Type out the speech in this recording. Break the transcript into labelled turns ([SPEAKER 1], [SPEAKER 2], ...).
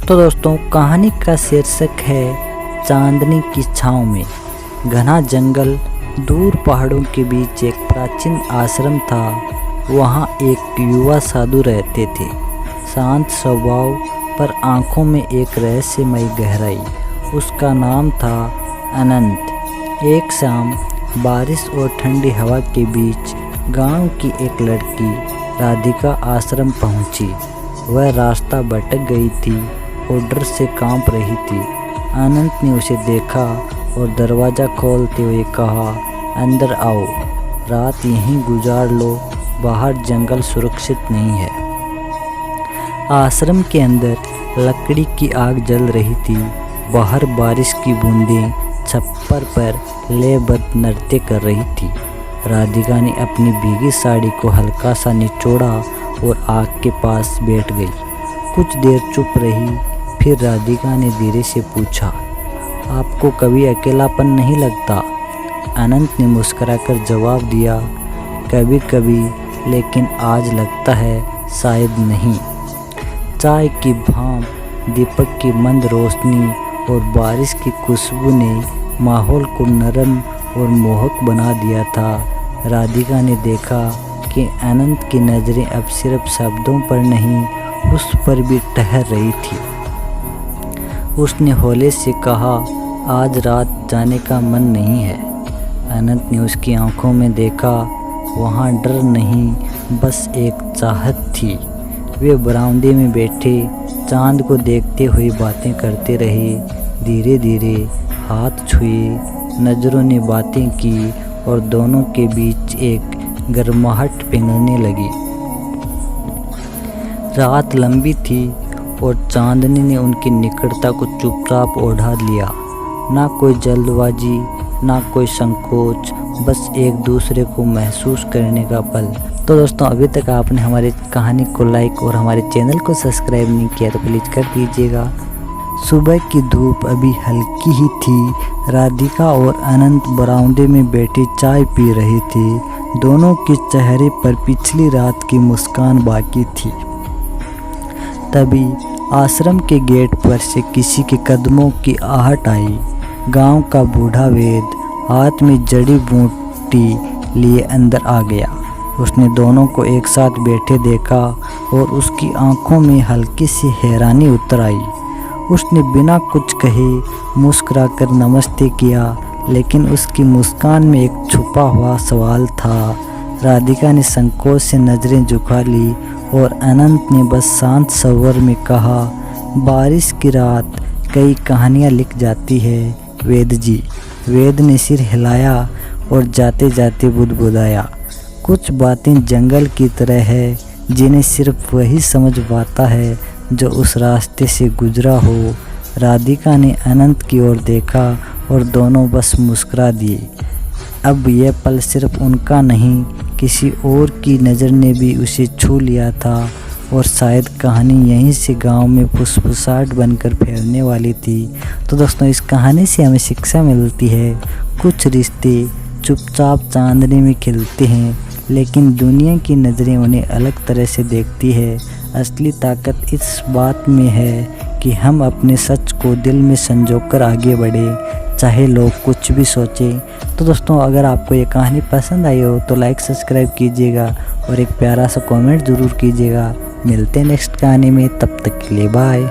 [SPEAKER 1] तो दोस्तों कहानी का शीर्षक है चांदनी की छाँव में। घना जंगल, दूर पहाड़ों के बीच एक प्राचीन आश्रम था। वहाँ एक युवा साधु रहते थे, शांत स्वभाव पर आंखों में एक रहस्यमयी गहराई। उसका नाम था अनंत। एक शाम बारिश और ठंडी हवा के बीच गांव की एक लड़की राधिका आश्रम पहुंची। वह रास्ता भटक गई थी और डर से कांप रही थी। अनंत ने उसे देखा और दरवाज़ा खोलते हुए कहा, अंदर आओ, रात यहीं गुजार लो, बाहर जंगल सुरक्षित नहीं है। आश्रम के अंदर लकड़ी की आग जल रही थी। बाहर बारिश की बूंदें छप्पर पर लयबद्ध नृत्य कर रही थी। राधिका ने अपनी भीगी साड़ी को हल्का सा निचोड़ा और आग के पास बैठ गई। कुछ देर चुप रही, फिर राधिका ने धीरे से पूछा, आपको कभी अकेलापन नहीं लगता? अनंत ने मुस्कुराकर जवाब दिया, कभी कभी, लेकिन आज लगता है शायद नहीं। चाय की भाप, दीपक की मंद रोशनी और बारिश की खुशबू ने माहौल को नरम और मोहक बना दिया था। राधिका ने देखा कि अनंत की नज़रें अब सिर्फ शब्दों पर नहीं, उस पर भी ठहर रही थी। उसने हौले से कहा, आज रात जाने का मन नहीं है। अनंत ने उसकी आंखों में देखा, वहाँ डर नहीं, बस एक चाहत थी। वे बरामदे में बैठे चांद को देखते हुए बातें करते रहे। धीरे धीरे हाथ छुए, नज़रों ने बातें की और दोनों के बीच एक गर्माहट पिघलने लगी। रात लंबी थी और चांदनी ने उनकी निकटता को चुपचाप ओढ़ा लिया। ना कोई जल्दबाजी, ना कोई संकोच, बस एक दूसरे को महसूस करने का पल। तो दोस्तों अभी तक आपने हमारी कहानी को लाइक और हमारे चैनल को सब्सक्राइब नहीं किया तो प्लीज़ कर दीजिएगा। सुबह की धूप अभी हल्की ही थी। राधिका और अनंत बरामदे में बैठे चाय पी रहे थे। दोनों के चेहरे पर पिछली रात की मुस्कान बाकी थी। तभी आश्रम के गेट पर से किसी के कदमों की आहट आई। गांव का बूढ़ा वैद हाथ में जड़ी बूटी लिए अंदर आ गया। उसने दोनों को एक साथ बैठे देखा और उसकी आंखों में हल्की सी हैरानी उतर आई। उसने बिना कुछ कहे मुस्कुराकर नमस्ते किया, लेकिन उसकी मुस्कान में एक छुपा हुआ सवाल था। राधिका ने संकोच से नज़रें झुका ली और अनंत ने बस शांत स्वर में कहा, बारिश की रात कई कहानियाँ लिख जाती है वेद जी। वेद ने सिर हिलाया और जाते जाते बुदबुदाया, कुछ बातें जंगल की तरह है जिन्हें सिर्फ वही समझ पाता है जो उस रास्ते से गुजरा हो। राधिका ने अनंत की ओर देखा और दोनों बस मुस्कुरा दिए। अब यह पल सिर्फ उनका नहीं, किसी और की नज़र ने भी उसे छू लिया था और शायद कहानी यहीं से गांव में फुसफुसाहट बनकर फैलने वाली थी। तो दोस्तों इस कहानी से हमें शिक्षा मिलती है, कुछ रिश्ते चुपचाप चांदनी में खिलते हैं, लेकिन दुनिया की नज़रें उन्हें अलग तरह से देखती है। असली ताकत इस बात में है कि हम अपने सच को दिल में संजोकर आगे बढ़े, चाहे लोग कुछ भी सोचें। तो दोस्तों अगर आपको ये कहानी पसंद आई हो तो लाइक सब्सक्राइब कीजिएगा और एक प्यारा सा कमेंट ज़रूर कीजिएगा। मिलते हैं नेक्स्ट कहानी में, तब तक के लिए बाय।